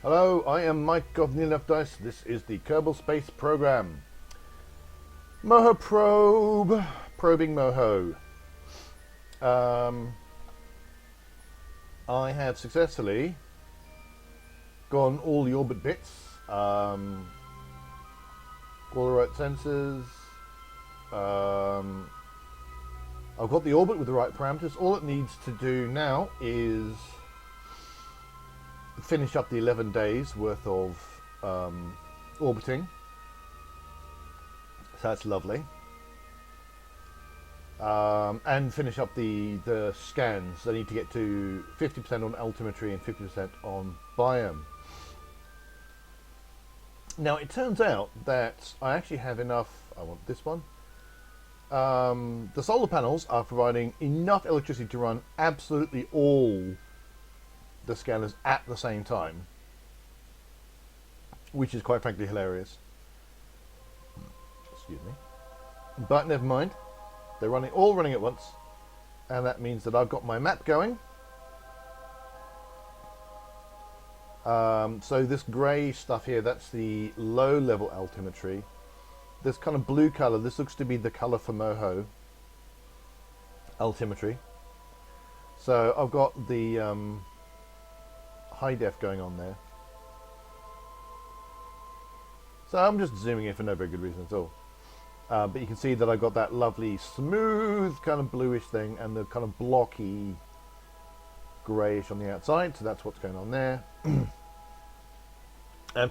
Hello, I am Mike of Near Left Dice. This is the Kerbal Space Program. Moho Probe, probing Moho. I have successfully gone all the orbit bits, all the right sensors. I've got the orbit with the right parameters. All it needs to do now is finish up the 11 days worth of orbiting. So that's lovely. And finish up the scans. I need to get to 50% on altimetry and 50% on biome. Now it turns out that I actually have enough. I want this one. The solar panels are providing enough electricity to run absolutely all the scanners at the same time, which is quite frankly hilarious. Excuse me. But never mind. They're all running at once, and that means that I've got my map going. So this grey stuff here, that's the low level altimetry. This kind of blue colour, this looks to be the colour for Moho altimetry. So I've got the high def going on there. So I'm just zooming in for no very good reason at all. But you can see that I've got that lovely smooth kind of bluish thing and the kind of blocky greyish on the outside. So that's what's going on there. And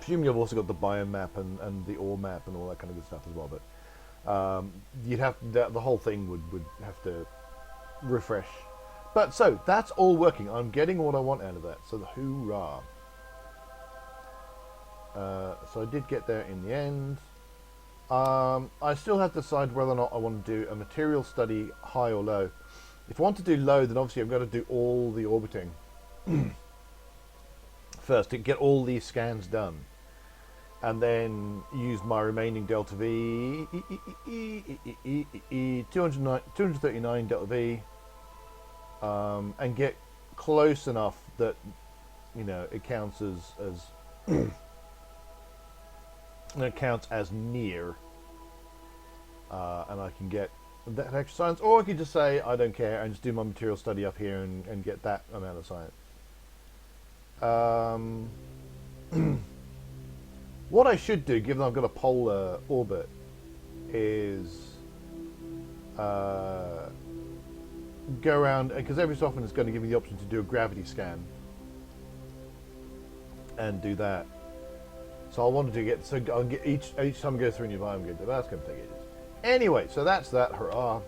presumably I've also got the biome map and the ore map and all that kind of good stuff as well. But you'd have the whole thing would have to refresh. But so that's all working. I'm getting what I want out of that. So the hoorah! So I did get there in the end. I still have to decide whether or not I want to do a material study high or low. If I want to do low, then obviously I've got to do all the orbiting first to get all these scans done, and then use my remaining delta V 239 delta V, and get close enough that it counts as it counts as near, and I can get that extra science, or I could just say I don't care and just do my material study up here and get that amount of science. What I should do, given I've got a polar orbit, is go around, because every so often it's going to give me the option to do a gravity scan and do that. So I wanted to get, so I'll get each time I go through a new biome, go, that's going to take ages. Anyway, so that's that. Hurrah!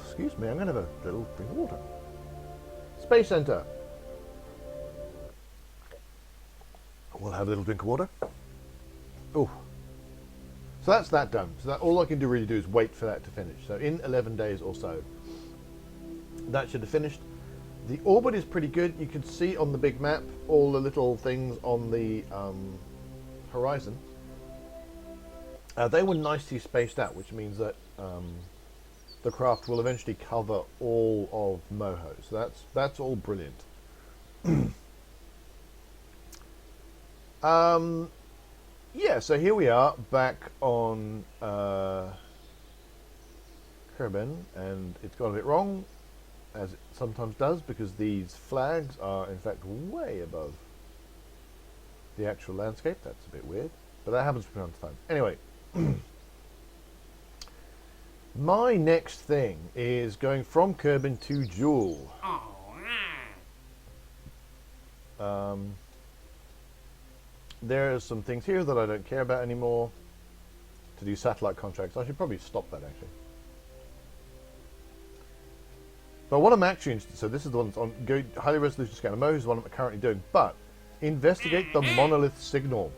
Excuse me, I'm going to have a little drink of water. Space Center. We'll have a little drink of water. Oh. So that's that done. So that all I can really do is wait for that to finish. So in 11 days or so, that should have finished. The orbit is pretty good. You can see on the big map all the little things on the horizon. They were nicely spaced out, which means that the craft will eventually cover all of Moho. So that's all brilliant. Yeah, so here we are back on Kerbal, and it's got a bit wrong, as it sometimes does, because these flags are in fact way above the actual landscape. That's a bit weird, but that happens from time to time. Anyway, my next thing is going from Kerbal to Jool. There are some things here that I don't care about anymore to do satellite contracts. I should probably stop that actually. But what I'm actually interested, so this is the one that's on go highly resolution scanner. Moho is the one I'm currently doing, but investigate the monolith signal.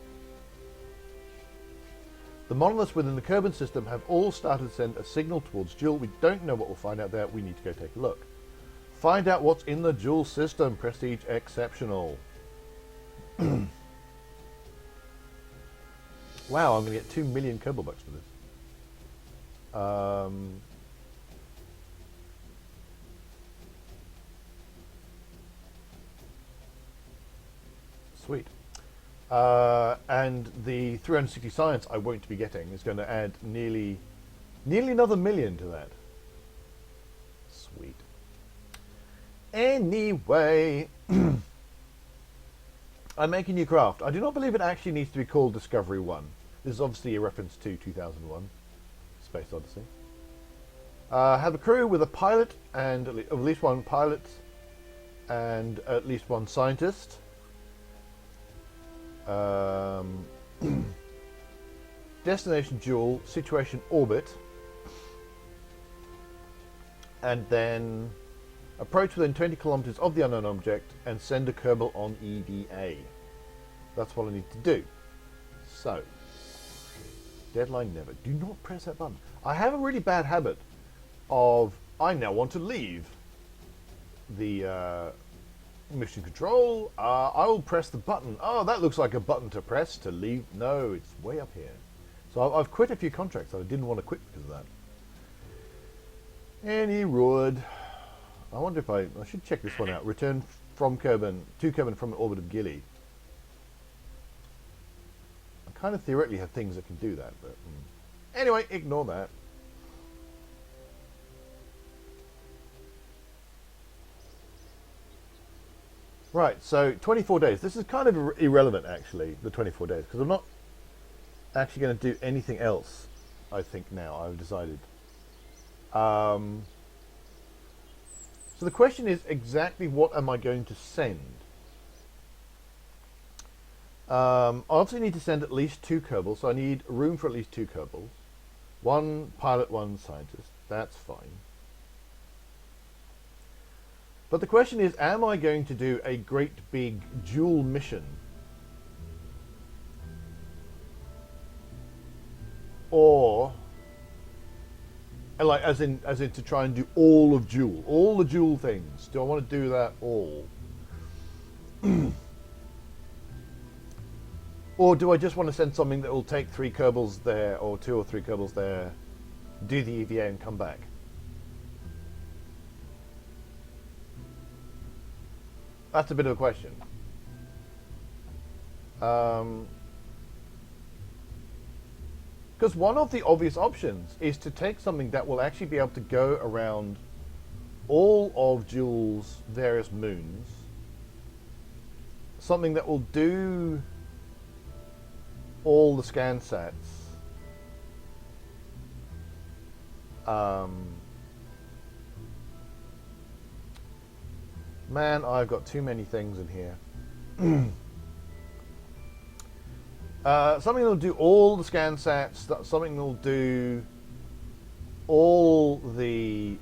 The monoliths within the Kerbal system have all started to send a signal towards Jool. We don't know what we'll find out there. We need to go take a look. Find out what's in the Jool system. Prestige exceptional. Wow, I'm going to get 2 million Kerbal bucks for this. Sweet. And the 360 science I won't be getting is going to add nearly another million to that. Sweet. Anyway, I make a new craft. I do not believe it actually needs to be called Discovery 1. This is obviously a reference to 2001, Space Odyssey. Have a crew with a pilot and at least one pilot and at least one scientist. Destination Jool, situation orbit, and then approach within 20 kilometers of the unknown object and send a Kerbal on EVA. That's what I need to do. So, deadline never. Do not press that button. I have a really bad habit of I now want to leave the mission control. I will press the button. Oh, that looks like a button to press to leave. No, it's way up here. So I've quit a few contracts that I didn't want to quit because of that. Any road. I wonder if I should check this one out. Return from Kerbal to Kerbal from an orbit of Gilly. I kind of theoretically have things that can do that, but anyway, ignore that. Right, so 24 days. This is kind of irrelevant, actually, the 24 days, because I'm not actually going to do anything else, I think, now. I've decided. So the question is exactly what am I going to send? I obviously need to send at least 2 Kerbals, so I need room for at least 2 Kerbals. 1 pilot, 1 scientist. That's fine. But the question is, am I going to do a great big Jool mission? Or, like, as in to try and do all of Jool, all the Jool things. Do I want to do that all? Or do I just want to send something that will take 3 Kerbals there, or 2 or 3 Kerbals there, do the EVA and come back? That's a bit of a question. Because one of the obvious options is to take something that will actually be able to go around all of Jool's various moons. Something that will do all the scan sets. Man, I've got too many things in here. Something that'll do all the scan sets. Something that'll do all the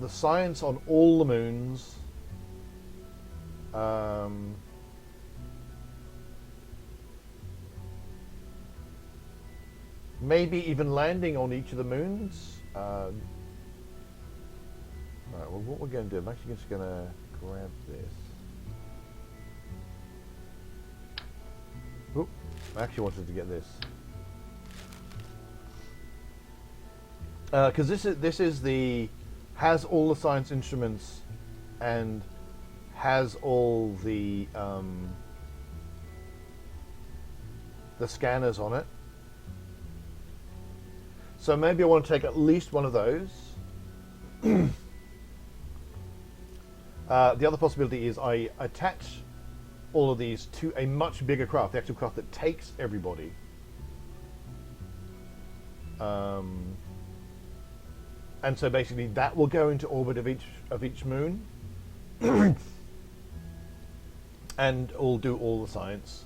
science on all the moons. Maybe even landing on each of the moons. Alright, well, what we're going to do, I'm actually just going to grab this. Oop, I actually wanted to get this. Because this is the, has all the science instruments and has all the scanners on it. So maybe I want to take at least one of those. The other possibility is I attach all of these to a much bigger craft, the actual craft that takes everybody. And so basically that will go into orbit of each moon. And we'll do all the science.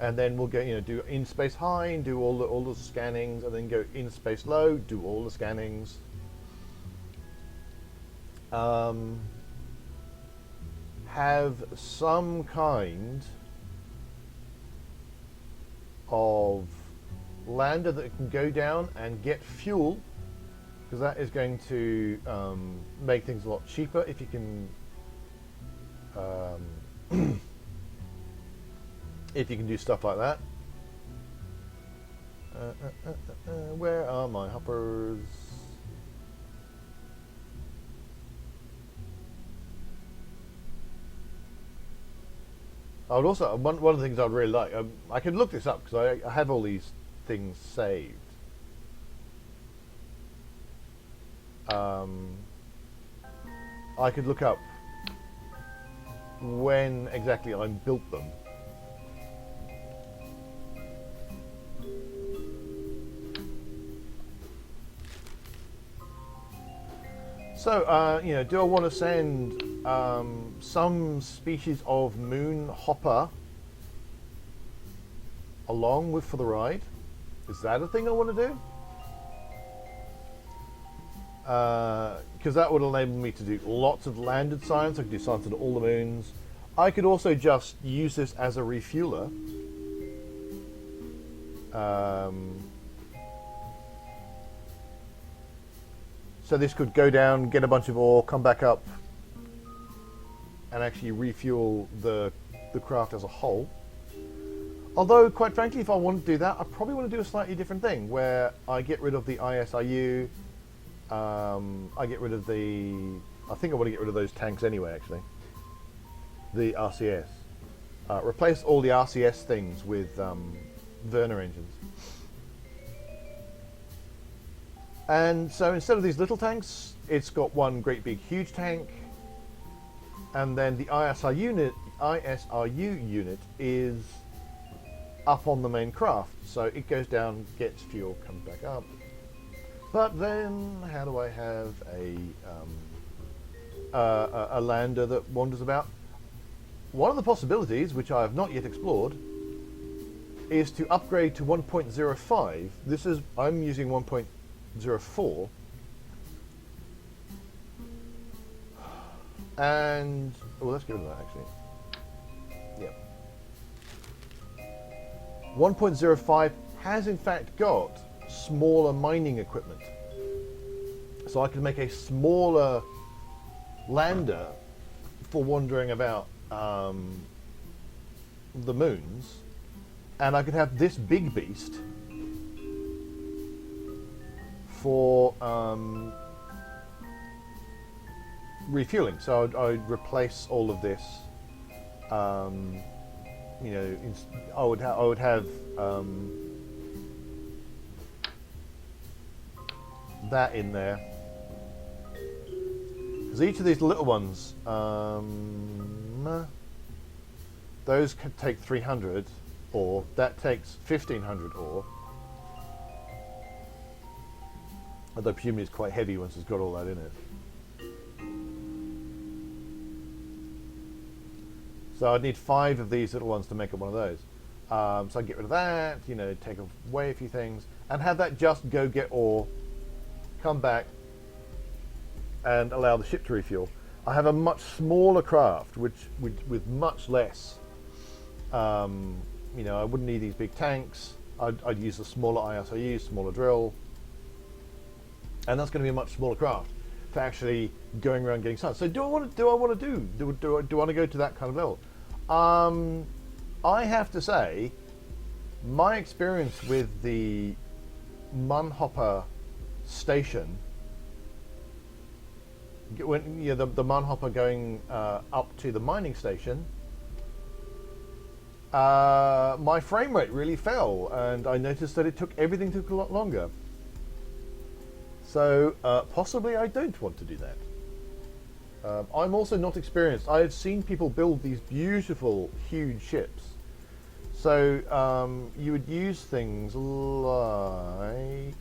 And then we'll go, do in space high and do all the scannings, and then go in space low, do all the scannings. Have some kind of lander that can go down and get fuel, because that is going to make things a lot cheaper if you can if you can do stuff like that. Where are my hoppers? I would also one of the things I'd really like. I could look this up because I have all these things saved. I could look up when exactly I built them. So, you know, do I want to send some species of moon hopper along with for the ride? Is that a thing I want to do? Because that would enable me to do lots of landed science. I could do science on all the moons. I could also just use this as a refueler. So this could go down, get a bunch of ore, come back up, and actually refuel the craft as a whole. Although, quite frankly, if I want to do that, I probably want to do a slightly different thing, where I get rid of the ISRU, I get rid of the... I think I want to get rid of those tanks anyway, actually. The RCS. Replace all the RCS things with Werner engines. And so instead of these little tanks, it's got one great big huge tank, and then the ISRU unit is up on the main craft. So it goes down, gets fuel, comes back up. But then, how do I have a lander that wanders about? One of the possibilities, which I have not yet explored, is to upgrade to 1.05. This is, I'm using 1.04. And, well, let's get rid of that actually. Yeah. 1.05 has in fact got smaller mining equipment. So I can make a smaller lander for wandering about the moons, and I could have this big beast for refueling. So I'd replace all of this. You know, I would have that in there, because each of these little ones, those could take 300 ore. That takes 1500 ore. Although presumably it's quite heavy once it's got all that in it. So I'd need 5 of these little ones to make up one of those. So I'd get rid of that, you know, take away a few things, and have that just go get ore, come back, and allow the ship to refuel. I have a much smaller craft, which with much less. You know, I wouldn't need these big tanks. I'd use a smaller ISRU, smaller drill, and that's going to be a much smaller craft for actually going around getting science. So do I want to go to that kind of level? I have to say, my experience with the Munhopper station, when the Munhopper going up to the mining station, my frame rate really fell, and I noticed that everything took a lot longer. So possibly I don't want to do that. I'm also not experienced. I have seen people build these beautiful, huge ships. So you would use things like,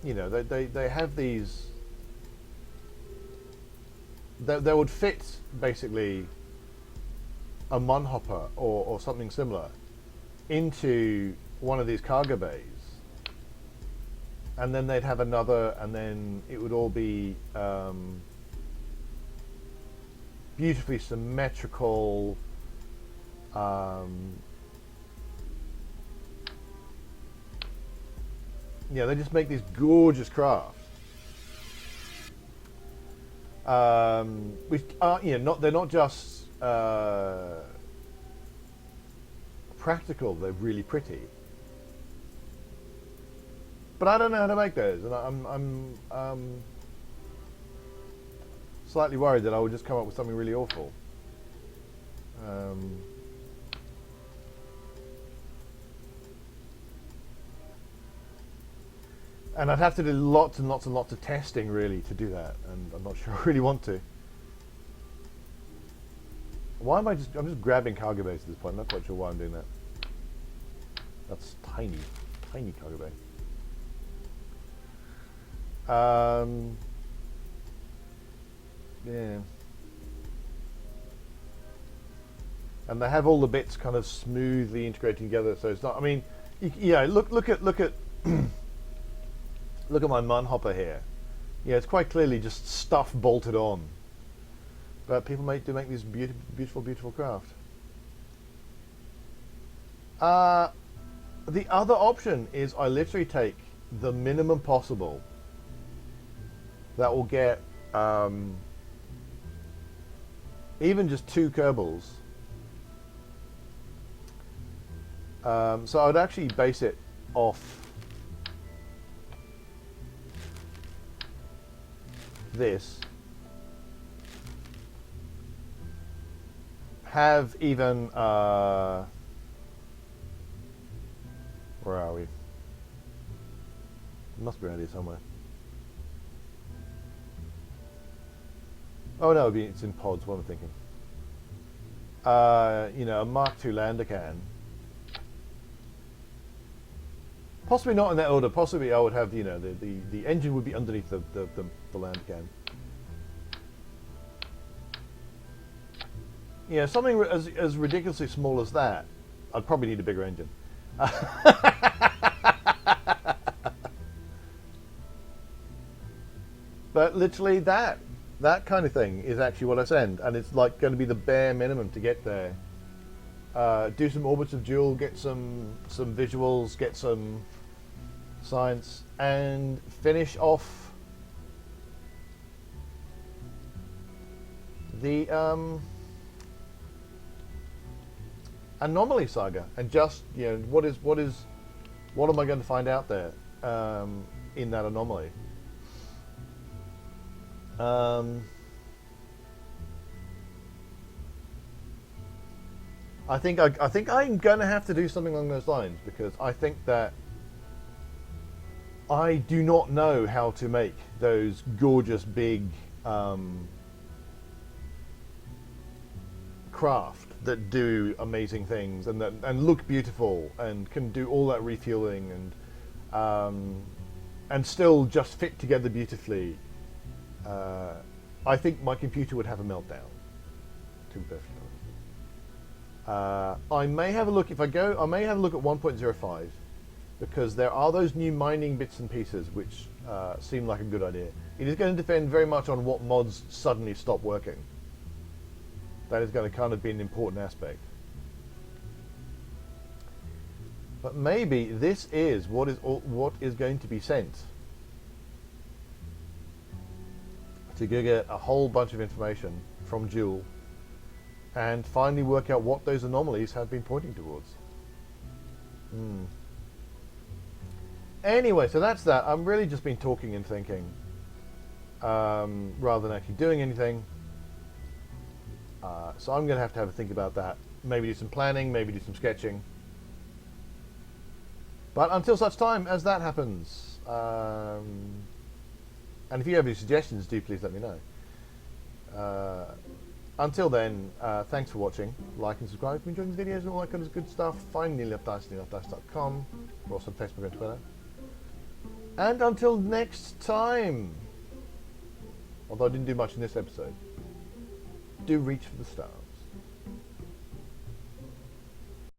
you know, they have these. They would fit basically a Munhopper or something similar into one of these cargo bays, and then they'd have another, and then it would all be beautifully symmetrical. Yeah, they just make these gorgeous craft. Which are, you know, they're not just practical; they're really pretty. But I don't know how to make those, and slightly worried that I would just come up with something really awful. And I'd have to do lots and lots and lots of testing, really, to do that, and I'm not sure I really want to. Why am I'm just grabbing cargo bays at this point. I'm not quite sure why I'm doing that. That's tiny, tiny cargo bay. Yeah. And they have all the bits kind of smoothly integrating together, so it's not. I mean, yeah. Look at look at my mun hopper here. Yeah, it's quite clearly just stuff bolted on. But people do make these beautiful, beautiful craft. The other option is I literally take the minimum possible that will get even just 2 Kerbals. So I would actually base it off this. Have even where are we? It must be around here somewhere. Oh no, it's in pods. What am I thinking? You know, a Mark II lander can. Possibly not in that order. Possibly I would have, you know, the engine would be underneath the lander can. Yeah, something as ridiculously small as that, I'd probably need a bigger engine. But literally that kind of thing is actually what I send, and it's like going to be the bare minimum to get there. Do some orbits of Jool, get some visuals, get some science, and finish off the anomaly saga, and just, you know, what am I going to find out there in that anomaly? I think I'm going to have to do something along those lines, because I think that I do not know how to make those gorgeous big craft that do amazing things and look beautiful and can do all that refueling and still just fit together beautifully. I think my computer would have a meltdown, to be perfectly honest. I may have a look I may have a look at 1.05, because there are those new mining bits and pieces which seem like a good idea. It is going to depend very much on what mods suddenly stop working. That is going to kind of be an important aspect. But maybe this is what is going to be sent to go get a whole bunch of information from Jool and finally work out what those anomalies have been pointing towards. Anyway, so that's that. I've really just been talking and thinking rather than actually doing anything. So I'm going to have a think about that. Maybe do some planning, maybe do some sketching. But until such time as that happens, and if you have any suggestions, do please let me know. Until then, thanks for watching. Like and subscribe if you're enjoying the videos and all that kind of good stuff. Find nearlyupdice.com. We're also on Facebook and Twitter. And until next time, although I didn't do much in this episode, do reach for the stars.